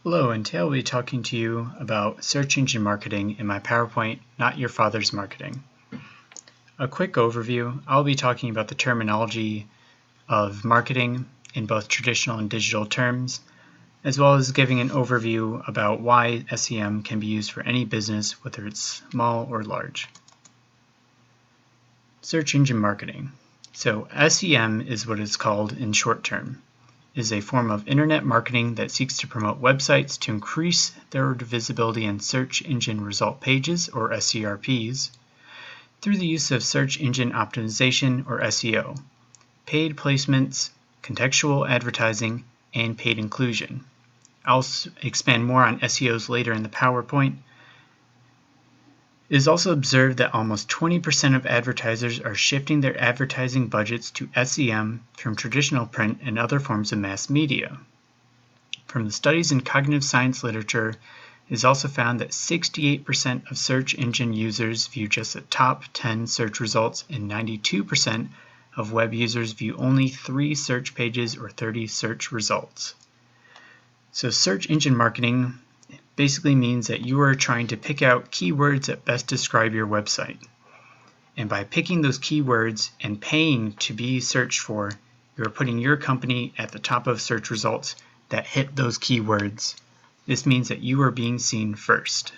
Hello, and today I'll be talking to you about search engine marketing in my PowerPoint, Not Your Father's Marketing. A quick overview, I'll be talking about the terminology of marketing in both traditional and digital terms, as well as giving an overview about why SEM can be used for any business, whether it's small or large. Search engine marketing. So SEM is what it's called in short term. Is a form of internet marketing that seeks to promote websites to increase their visibility in search engine result pages, or SERPs, through the use of search engine optimization, or SEO, paid placements, contextual advertising, and paid inclusion. I'll expand more on SEOs later in the PowerPoint. It is also observed that almost 20% of advertisers are shifting their advertising budgets to SEM from traditional print and other forms of mass media. From the studies in cognitive science literature, it is also found that 68% of search engine users view just the top 10 search results, and 92% of web users view only 3 search pages or 30 search results. So search engine marketing basically means that you are trying to pick out keywords that best describe your website. And by picking those keywords and paying to be searched for, you are putting your company at the top of search results that hit those keywords. This means that you are being seen first.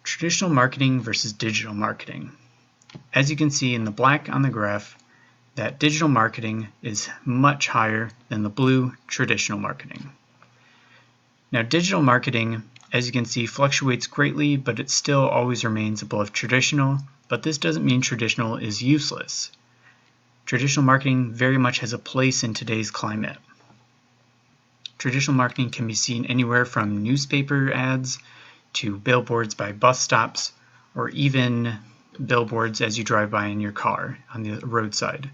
Traditional marketing versus digital marketing. As you can see in the black on the graph, that digital marketing is much higher than the blue traditional marketing. Now, digital marketing, as you can see, fluctuates greatly, but it still always remains above traditional, but this doesn't mean traditional is useless. Traditional marketing very much has a place in today's climate. Traditional marketing can be seen anywhere from newspaper ads to billboards by bus stops, or even billboards as you drive by in your car on the roadside.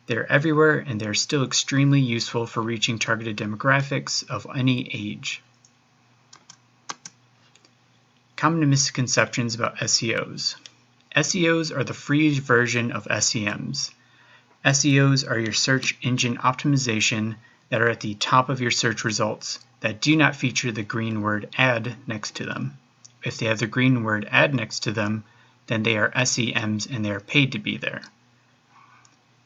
They're everywhere, and they're still extremely useful for reaching targeted demographics of any age. Common misconceptions about SEOs. SEOs are the free version of SEMs. SEOs are your search engine optimization that are at the top of your search results that do not feature the green word ad next to them. If they have the green word ad next to them, then they are SEMs and they are paid to be there.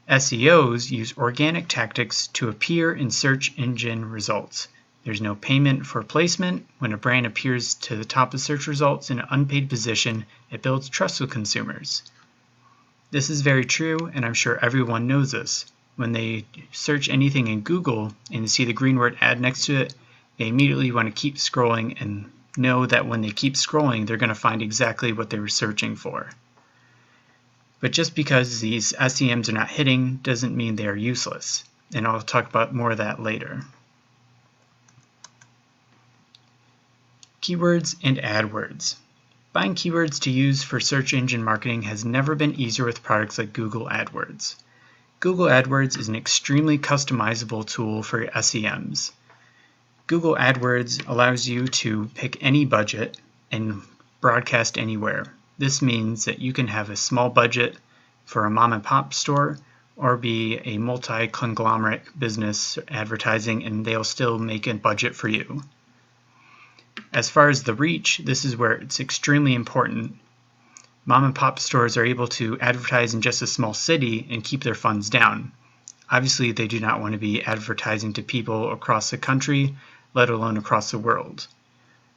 SEOs use organic tactics to appear in search engine results. There's no payment for placement. When a brand appears to the top of search results in an unpaid position, it builds trust with consumers. This is very true, and I'm sure everyone knows this. When they search anything in Google and see the green word ad next to it, they immediately want to keep scrolling and know that when they keep scrolling, they're going to find exactly what they were searching for. But just because these SEMs are not hitting doesn't mean they are useless, and I'll talk about more of that later. Keywords and AdWords. Buying keywords to use for search engine marketing has never been easier with products like Google AdWords. Google AdWords is an extremely customizable tool for SEMs. Google AdWords allows you to pick any budget and broadcast anywhere. This means that you can have a small budget for a mom and pop store or be a multi-conglomerate business advertising, and they'll still make a budget for you. As far as the reach, this is where it's extremely important. Mom and pop stores are able to advertise in just a small city and keep their funds down. Obviously, they do not want to be advertising to people across the country, let alone across the world.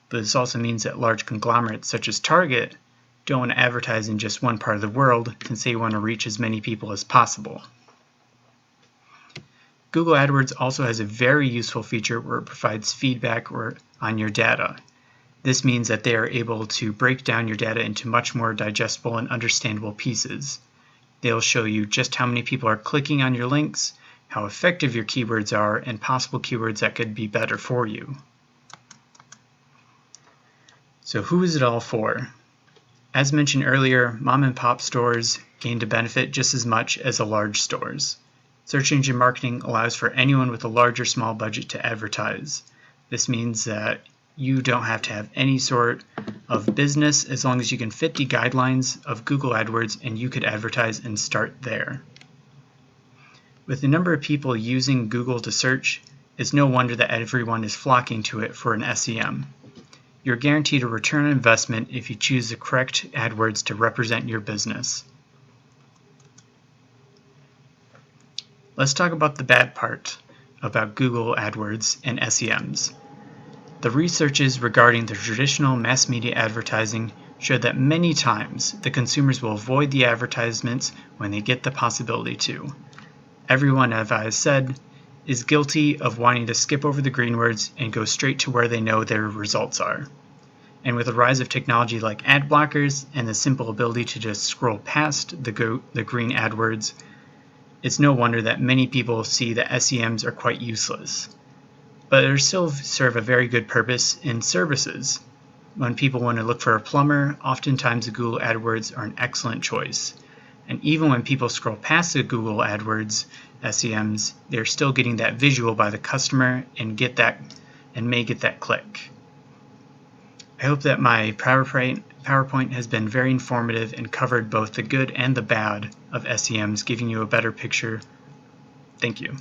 But this also means that large conglomerates such as Target don't want to advertise in just one part of the world since they want to reach as many people as possible. Google AdWords also has a very useful feature where it provides feedback on your data. This means that they are able to break down your data into much more digestible and understandable pieces. They'll show you just how many people are clicking on your links, how effective your keywords are, and possible keywords that could be better for you. So who is it all for? As mentioned earlier, mom and pop stores gain to benefit just as much as the large stores. Search engine marketing allows for anyone with a large or small budget to advertise. This means that you don't have to have any sort of business as long as you can fit the guidelines of Google AdWords, and you could advertise and start there. With the number of people using Google to search, it's no wonder that everyone is flocking to it for an SEM. You're guaranteed a return on investment if you choose the correct AdWords to represent your business. Let's talk about the bad part about Google AdWords and SEMs. The researches regarding the traditional mass media advertising show that many times the consumers will avoid the advertisements when they get the possibility to. Everyone, as I said, is guilty of wanting to skip over the green words and go straight to where they know their results are. And with the rise of technology like ad blockers and the simple ability to just scroll past the green AdWords, it's no wonder that many people see that SEMs are quite useless. But they still serve a very good purpose in services. When people want to look for a plumber, oftentimes the Google AdWords are an excellent choice. And even when people scroll past the Google AdWords SEMs, they're still getting that visual by the customer and may get that click. I hope that my PowerPoint has been very informative and covered both the good and the bad of SEMs, giving you a better picture. Thank you.